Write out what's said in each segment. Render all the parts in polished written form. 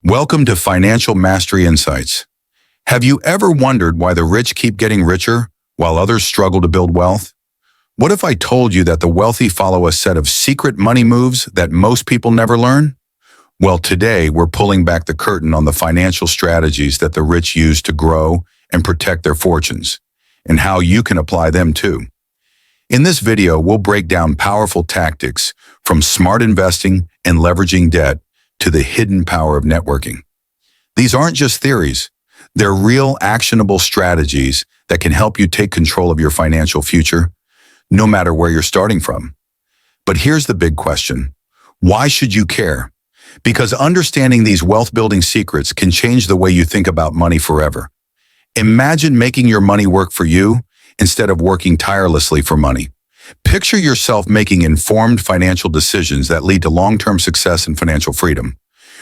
Welcome to Financial Mastery Insights. Have you ever wondered why the rich keep getting richer while others struggle to build wealth? What if I told you that the wealthy follow a set of secret money moves that most people never learn? Well, today we're pulling back the curtain on the financial strategies that the rich use to grow and protect their fortunes, and how you can apply them too. In this video, we'll break down powerful tactics from smart investing and leveraging debt to the hidden power of networking. These aren't just theories. They're real, actionable strategies that can help you take control of your financial future, no matter where you're starting from. But here's the big question. Why should you care? Because understanding these wealth-building secrets can change the way you think about money forever. Imagine making your money work for you instead of working tirelessly for money. Picture yourself making informed financial decisions that lead to long-term success and financial freedom.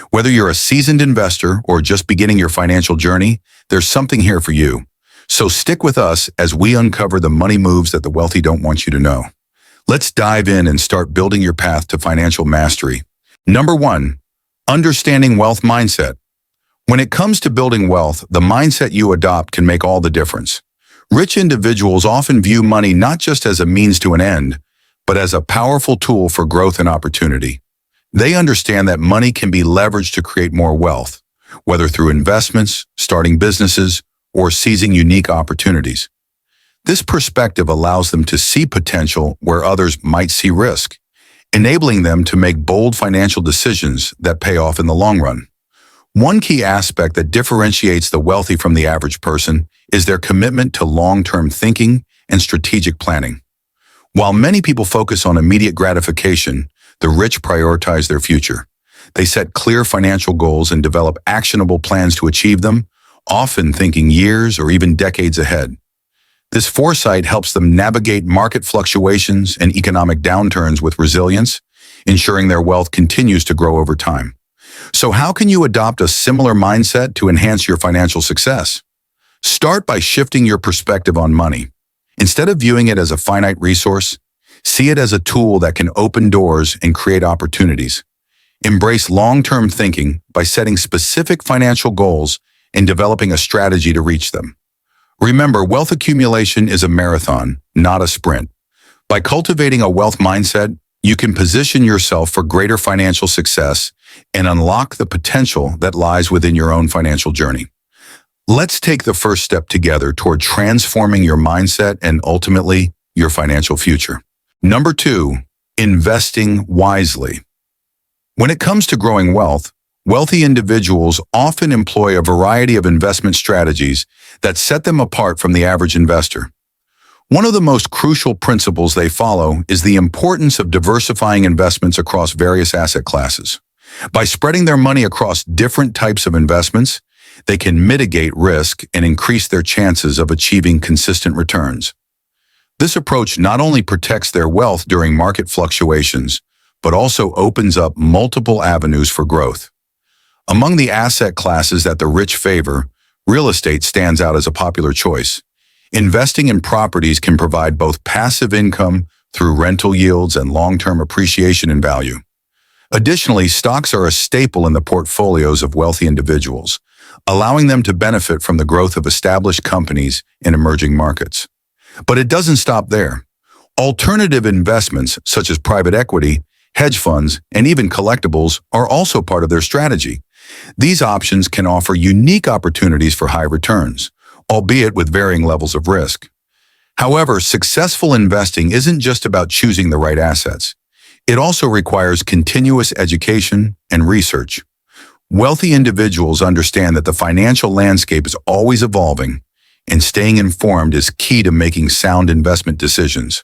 Whether you're a seasoned investor or just beginning your financial journey, there's something here for you. So stick with us as we uncover the money moves that the wealthy don't want you to know. Let's dive in and start building your path to financial mastery. Number 1, understanding wealth mindset. When it comes to building wealth, the mindset you adopt can make all the difference. Rich individuals often view money not just as a means to an end, but as a powerful tool for growth and opportunity. They understand that money can be leveraged to create more wealth, whether through investments, starting businesses, or seizing unique opportunities. This perspective allows them to see potential where others might see risk, enabling them to make bold financial decisions that pay off in the long run. One key aspect that differentiates the wealthy from the average person is their commitment to long-term thinking and strategic planning. While many people focus on immediate gratification, the rich prioritize their future. They set clear financial goals and develop actionable plans to achieve them, often thinking years or even decades ahead. This foresight helps them navigate market fluctuations and economic downturns with resilience, ensuring their wealth continues to grow over time. So how can you adopt a similar mindset to enhance your financial success? Start by shifting your perspective on money. Instead of viewing it as a finite resource, see it as a tool that can open doors and create opportunities. Embrace long-term thinking by setting specific financial goals and developing a strategy to reach them. Remember, wealth accumulation is a marathon, not a sprint. By cultivating a wealth mindset, you can position yourself for greater financial success and unlock the potential that lies within your own financial journey. Let's take the first step together toward transforming your mindset and ultimately your financial future. Number 2, investing wisely. When it comes to growing wealth, wealthy individuals often employ a variety of investment strategies that set them apart from the average investor. One of the most crucial principles they follow is the importance of diversifying investments across various asset classes. By spreading their money across different types of investments, they can mitigate risk and increase their chances of achieving consistent returns. This approach not only protects their wealth during market fluctuations, but also opens up multiple avenues for growth. Among the asset classes that the rich favor, real estate stands out as a popular choice. Investing in properties can provide both passive income through rental yields and long-term appreciation in value. Additionally, stocks are a staple in the portfolios of wealthy individuals, allowing them to benefit from the growth of established companies in emerging markets. But it doesn't stop there. Alternative investments, such as private equity, hedge funds, and even collectibles, are also part of their strategy. These options can offer unique opportunities for high returns, albeit with varying levels of risk. However, successful investing isn't just about choosing the right assets. It also requires continuous education and research. Wealthy individuals understand that the financial landscape is always evolving, and staying informed is key to making sound investment decisions.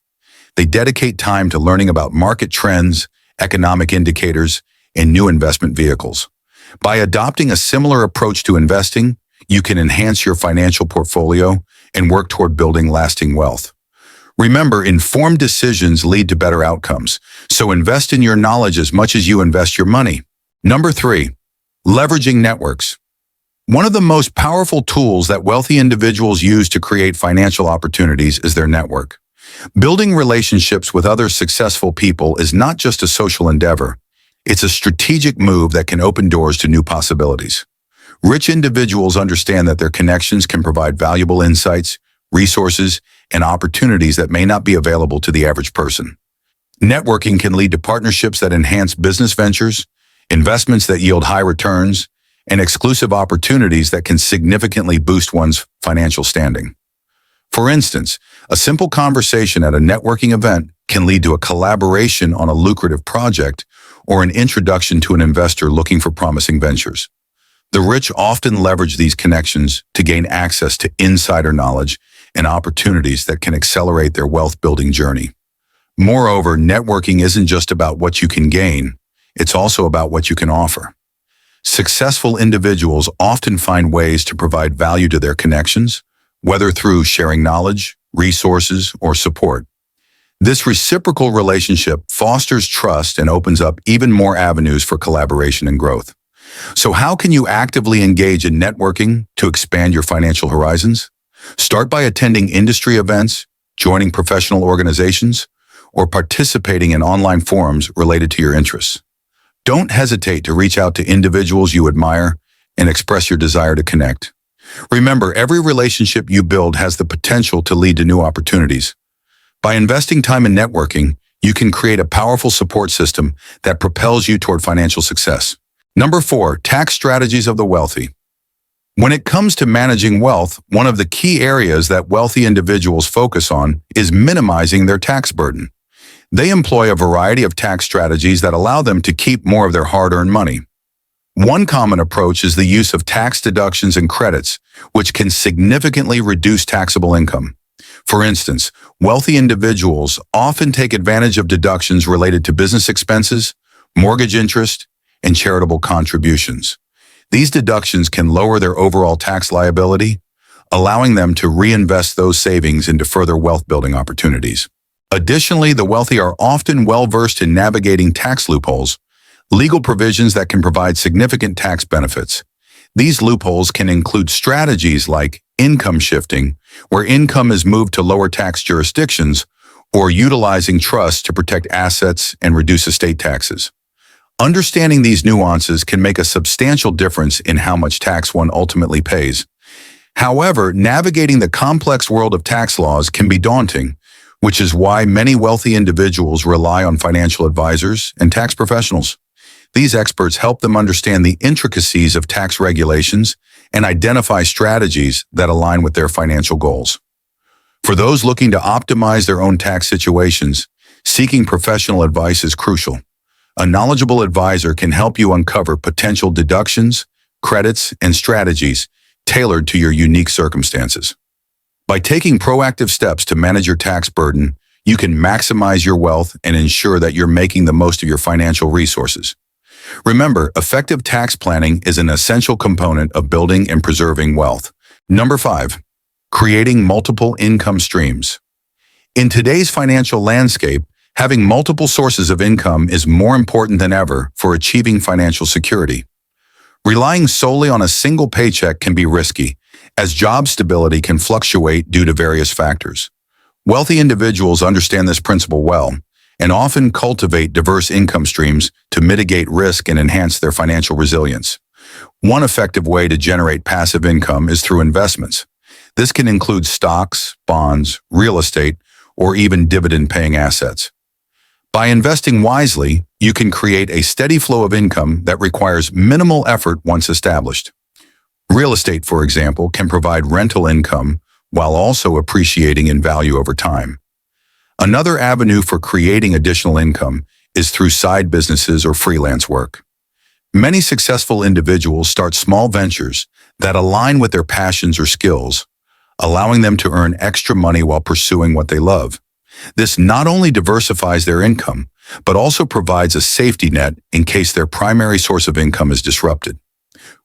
They dedicate time to learning about market trends, economic indicators, and new investment vehicles. By adopting a similar approach to investing, you can enhance your financial portfolio and work toward building lasting wealth. Remember, informed decisions lead to better outcomes, so invest in your knowledge as much as you invest your money. Number 3, leveraging networks. One of the most powerful tools that wealthy individuals use to create financial opportunities is their network. Building relationships with other successful people is not just a social endeavor. It's a strategic move that can open doors to new possibilities. Rich individuals understand that their connections can provide valuable insights, resources, and opportunities that may not be available to the average person. Networking can lead to partnerships that enhance business ventures, investments that yield high returns, and exclusive opportunities that can significantly boost one's financial standing. For instance, a simple conversation at a networking event can lead to a collaboration on a lucrative project or an introduction to an investor looking for promising ventures. The rich often leverage these connections to gain access to insider knowledge and opportunities that can accelerate their wealth-building journey. Moreover, networking isn't just about what you can gain, it's also about what you can offer. Successful individuals often find ways to provide value to their connections, whether through sharing knowledge, resources, or support. This reciprocal relationship fosters trust and opens up even more avenues for collaboration and growth. So how can you actively engage in networking to expand your financial horizons? Start by attending industry events, joining professional organizations, or participating in online forums related to your interests. Don't hesitate to reach out to individuals you admire and express your desire to connect. Remember, every relationship you build has the potential to lead to new opportunities. By investing time in networking, you can create a powerful support system that propels you toward financial success. Number 4, tax strategies of the wealthy. When it comes to managing wealth, one of the key areas that wealthy individuals focus on is minimizing their tax burden. They employ a variety of tax strategies that allow them to keep more of their hard-earned money. One common approach is the use of tax deductions and credits, which can significantly reduce taxable income. For instance, wealthy individuals often take advantage of deductions related to business expenses, mortgage interest, and charitable contributions. These deductions can lower their overall tax liability, allowing them to reinvest those savings into further wealth-building opportunities. Additionally, the wealthy are often well-versed in navigating tax loopholes, legal provisions that can provide significant tax benefits. These loopholes can include strategies like income shifting, where income is moved to lower tax jurisdictions, or utilizing trusts to protect assets and reduce estate taxes. Understanding these nuances can make a substantial difference in how much tax one ultimately pays. However, navigating the complex world of tax laws can be daunting, which is why many wealthy individuals rely on financial advisors and tax professionals. These experts help them understand the intricacies of tax regulations and identify strategies that align with their financial goals. For those looking to optimize their own tax situations, seeking professional advice is crucial. A knowledgeable advisor can help you uncover potential deductions, credits, and strategies tailored to your unique circumstances. By taking proactive steps to manage your tax burden, you can maximize your wealth and ensure that you're making the most of your financial resources. Remember, effective tax planning is an essential component of building and preserving wealth. Number 5, creating multiple income streams. In today's financial landscape, having multiple sources of income is more important than ever for achieving financial security. Relying solely on a single paycheck can be risky, as job stability can fluctuate due to various factors. Wealthy individuals understand this principle well and often cultivate diverse income streams to mitigate risk and enhance their financial resilience. One effective way to generate passive income is through investments. This can include stocks, bonds, real estate, or even dividend-paying assets. By investing wisely, you can create a steady flow of income that requires minimal effort once established. Real estate, for example, can provide rental income while also appreciating in value over time. Another avenue for creating additional income is through side businesses or freelance work. Many successful individuals start small ventures that align with their passions or skills, allowing them to earn extra money while pursuing what they love. This not only diversifies their income, but also provides a safety net in case their primary source of income is disrupted.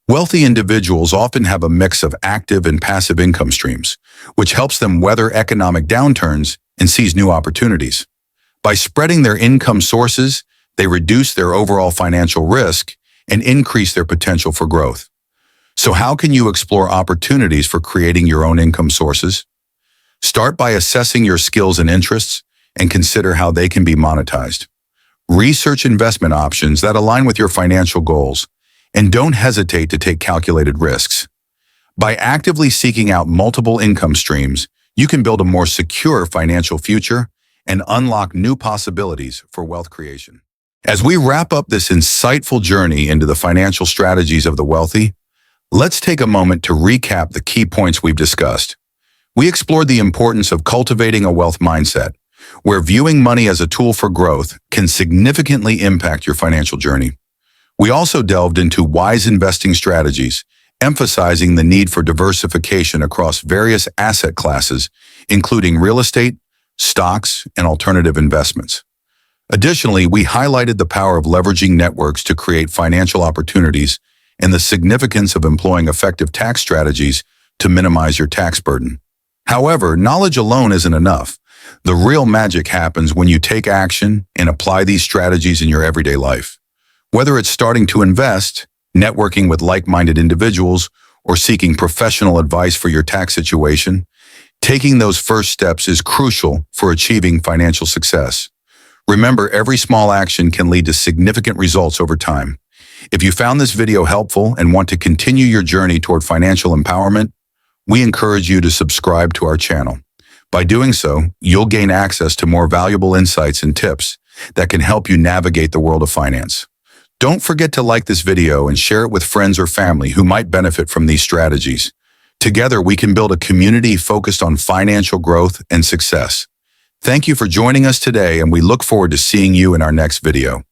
Wealthy individuals often have a mix of active and passive income streams, which helps them weather economic downturns and seize new opportunities. By spreading their income sources, they reduce their overall financial risk and increase their potential for growth. So how can you explore opportunities for creating your own income sources? Start by assessing your skills and interests and consider how they can be monetized. Research investment options that align with your financial goals, and don't hesitate to take calculated risks. By actively seeking out multiple income streams, you can build a more secure financial future and unlock new possibilities for wealth creation. As we wrap up this insightful journey into the financial strategies of the wealthy, let's take a moment to recap the key points we've discussed. We explored the importance of cultivating a wealth mindset, where viewing money as a tool for growth can significantly impact your financial journey. We also delved into wise investing strategies, emphasizing the need for diversification across various asset classes, including real estate, stocks, and alternative investments. Additionally, we highlighted the power of leveraging networks to create financial opportunities and the significance of employing effective tax strategies to minimize your tax burden. However, knowledge alone isn't enough. The real magic happens when you take action and apply these strategies in your everyday life. Whether it's starting to invest, networking with like-minded individuals, or seeking professional advice for your tax situation, taking those first steps is crucial for achieving financial success. Remember, every small action can lead to significant results over time. If you found this video helpful and want to continue your journey toward financial empowerment, we encourage you to subscribe to our channel. By doing so, you'll gain access to more valuable insights and tips that can help you navigate the world of finance. Don't forget to like this video and share it with friends or family who might benefit from these strategies. Together, we can build a community focused on financial growth and success. Thank you for joining us today, and we look forward to seeing you in our next video.